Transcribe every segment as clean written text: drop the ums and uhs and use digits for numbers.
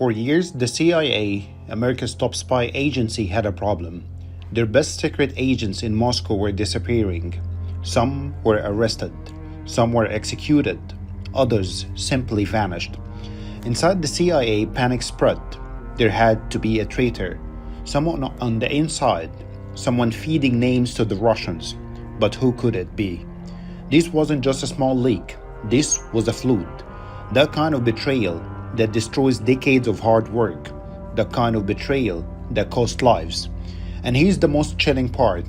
For years, the CIA, America's top spy agency, had a problem. Their best secret agents in Moscow were disappearing. Some were arrested, some were executed, others simply vanished. Inside the CIA, panic spread. There had to be a traitor, someone on the inside, someone feeding names to the Russians. But who could it be? This wasn't just a small leak, this was a flood. That kind of betrayal that destroys decades of hard work, the kind of betrayal that cost lives. And here's the most chilling part.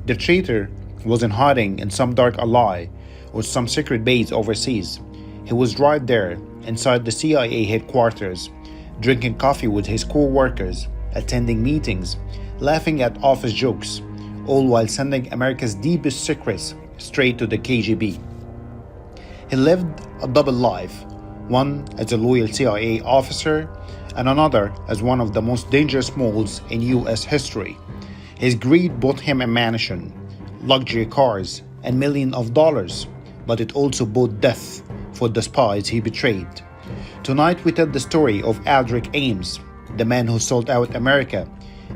The traitor wasn't hiding in some dark ally or some secret base overseas. He was right there, inside the CIA headquarters, drinking coffee with his co-workers, attending meetings, laughing at office jokes, all while sending America's deepest secrets straight to the KGB. He lived a double life, one as a loyal CIA officer and another as one of the most dangerous moles in US history. His greed bought him a mansion, luxury cars, and millions of dollars, but it also bought death for the spies he betrayed. Tonight we tell the story of Aldrich Ames, the man who sold out America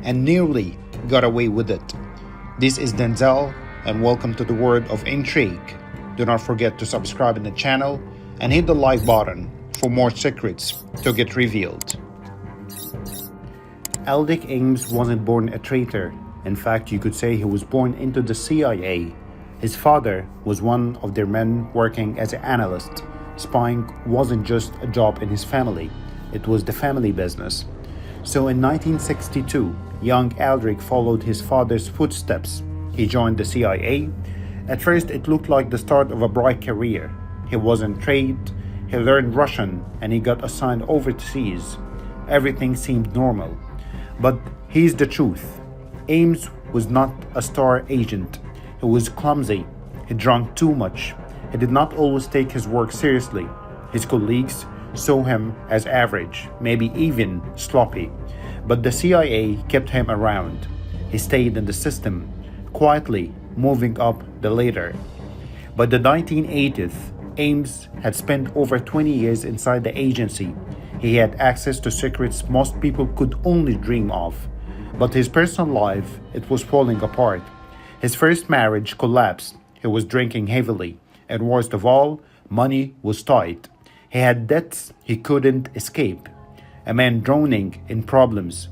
and nearly got away with it. This is Denzel, and welcome to the world of intrigue. Do not forget to subscribe in the channel and hit the like button for more secrets to get revealed. Aldrich Ames wasn't born a traitor. In fact, you could say he was born into the CIA. His father was one of their men working as an analyst. Spying wasn't just a job in his family, it was the family business. So in 1962, young Aldrich followed his father's footsteps. He joined the CIA. At first, it looked like the start of a bright career. He wasn't trained, he learned Russian, and he got assigned overseas. Everything seemed normal. But here's the truth. Ames was not a star agent. He was clumsy. He drank too much. He did not always take his work seriously. His colleagues saw him as average, maybe even sloppy. But the CIA kept him around. He stayed in the system, quietly moving up the ladder. By the 1980s, Ames had spent over 20 years inside the agency. He had access to secrets most people could only dream of. But his personal life, it was falling apart. His first marriage collapsed. He was drinking heavily. And worst of all, money was tight. He had debts he couldn't escape. A man drowning in problems,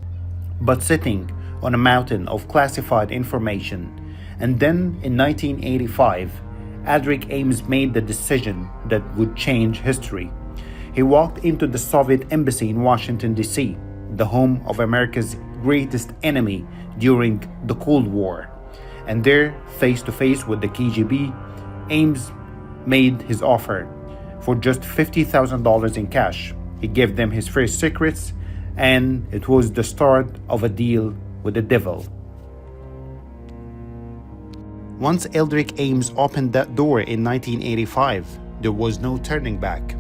but sitting on a mountain of classified information. And then in 1985, Aldrich Ames made the decision that would change history. He walked into the Soviet embassy in Washington, D.C., the home of America's greatest enemy during the Cold War. And there, face to face with the KGB, Ames made his offer. For just $50,000 in cash, he gave them his first secrets, and it was the start of a deal with the devil. Once Aldrich Ames opened that door in 1985, there was no turning back.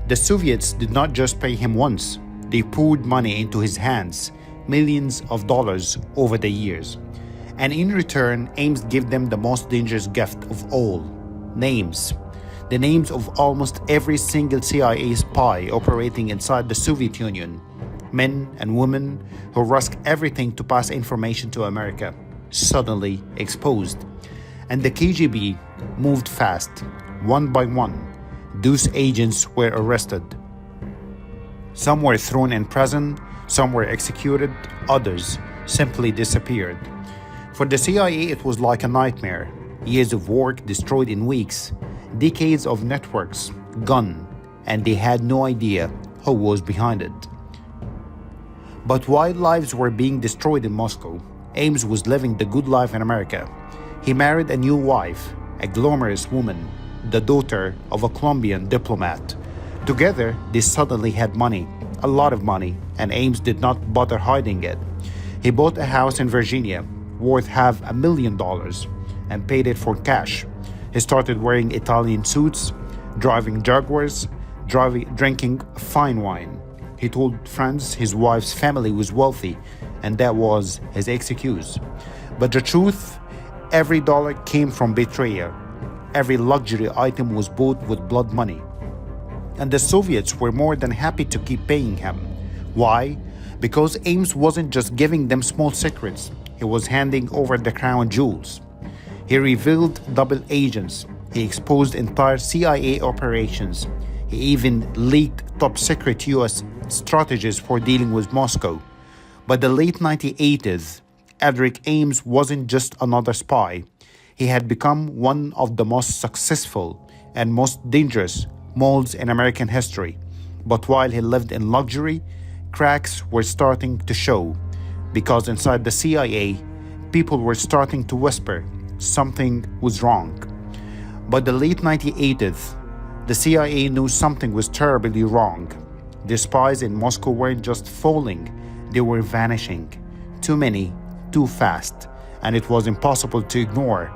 The Soviets did not just pay him once, they poured money into his hands, millions of dollars over the years. And in return, Ames gave them the most dangerous gift of all: names. The names of almost every single CIA spy operating inside the Soviet Union. Men and women who risked everything to pass information to America, suddenly exposed. And the KGB moved fast. One by one, those agents were arrested. Some were thrown in prison, some were executed, others simply disappeared. For the CIA, it was like a nightmare. Years of work destroyed in weeks, decades of networks gone, and they had no idea who was behind it. But while lives were being destroyed in Moscow, Ames was living the good life in America. He married a new wife, a glamorous woman, the daughter of a Colombian diplomat. Together, they suddenly had money, a lot of money, and Ames did not bother hiding it. He bought a house in Virginia, worth $500,000, and paid it for cash. He started wearing Italian suits, driving Jaguars, drinking fine wine. He told friends his wife's family was wealthy, and that was his excuse. But the truth, every dollar came from betrayal. Every luxury item was bought with blood money. And the Soviets were more than happy to keep paying him. Why? Because Ames wasn't just giving them small secrets, he was handing over the crown jewels. He revealed double agents, he exposed entire CIA operations, he even leaked top secret US strategies for dealing with Moscow. By the late 1980s, Aldrich Ames wasn't just another spy. He had become one of the most successful and most dangerous moles in American history. But while he lived in luxury, cracks were starting to show. Because inside the CIA, people were starting to whisper something was wrong. By the late 1980s, the CIA knew something was terribly wrong. The spies in Moscow weren't just falling, they were vanishing. Too many, too fast, and it was impossible to ignore.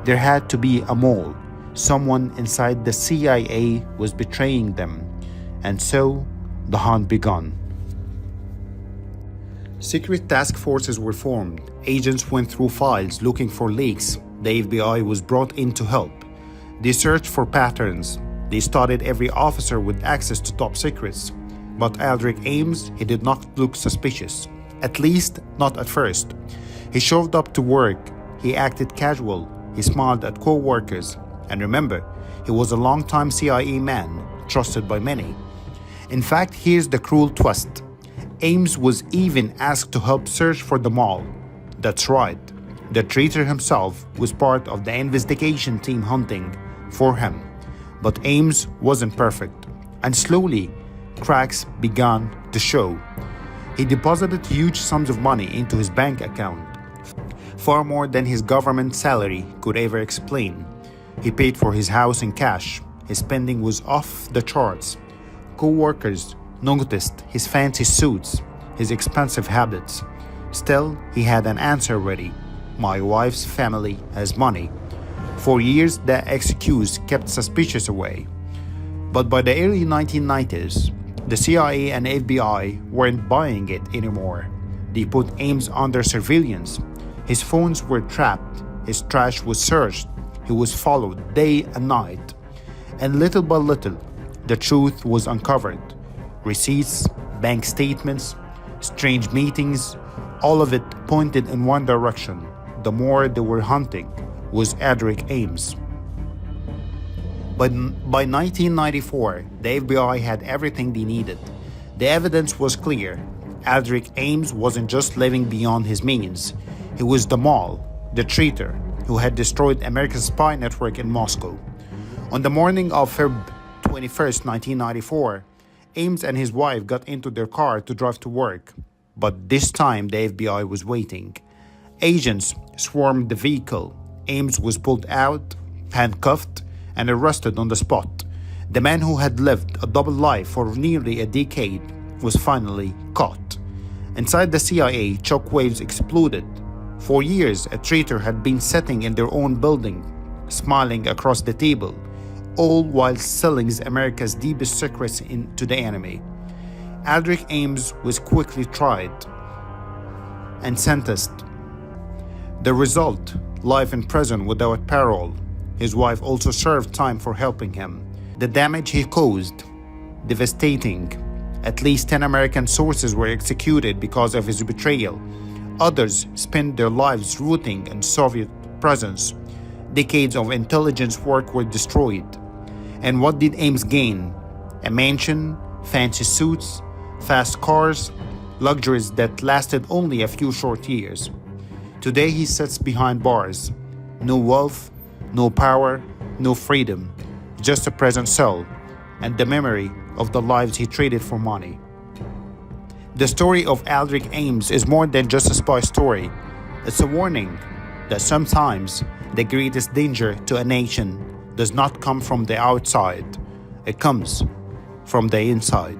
There had to be a mole. Someone inside the CIA was betraying them. And so, the hunt began. Secret task forces were formed. Agents went through files looking for leaks. The FBI was brought in to help. They searched for patterns. They studied every officer with access to top secrets. But Aldrich Ames, he did not look suspicious. At least, not at first. He showed up to work. He acted casual. He smiled at coworkers. And remember, he was a long-time CIA man, trusted by many. In fact, here's the cruel twist. Ames was even asked to help search for the mall. That's right. The traitor himself was part of the investigation team hunting for him. But Ames wasn't perfect. And slowly, cracks began to show. He deposited huge sums of money into his bank account, far more than his government salary could ever explain. He paid for his house in cash. His spending was off the charts. Co-workers noticed his fancy suits, his expensive habits. Still, he had an answer ready. My wife's family has money. For years, that excuse kept suspicious away. But by the early 1990s, the CIA and FBI weren't buying it anymore. They put Ames under surveillance. His phones were trapped. His trash was searched. He was followed day and night. And little by little, the truth was uncovered. Receipts, bank statements, strange meetings, all of it pointed in one direction. The more they were hunting was Aldrich Ames. But by 1994, the FBI had everything they needed. The evidence was clear. Aldrich Ames wasn't just living beyond his means. He was the mole, the traitor, who had destroyed America's spy network in Moscow. On the morning of February 21st, 1994, Ames and his wife got into their car to drive to work. But this time, the FBI was waiting. Agents swarmed the vehicle. Ames was pulled out, handcuffed, and arrested on the spot. The man who had lived a double life for nearly a decade was finally caught. Inside the CIA, shockwaves exploded. For years, a traitor had been sitting in their own building, smiling across the table, all while selling America's deepest secrets to the enemy. Aldrich Ames was quickly tried and sentenced. The result, life in prison without parole. His wife also served time for helping him. The damage he caused, devastating. At least 10 American sources were executed because of his betrayal. Others spent their lives rooting in Soviet presence. Decades of intelligence work were destroyed. And what did Ames gain? A mansion, fancy suits, fast cars, luxuries that lasted only a few short years. Today he sits behind bars. No wealth, no power, no freedom, just a prison cell and the memory of the lives he traded for money. The story of Aldrich Ames is more than just a spy story. It's a warning that sometimes the greatest danger to a nation does not come from the outside, it comes from the inside.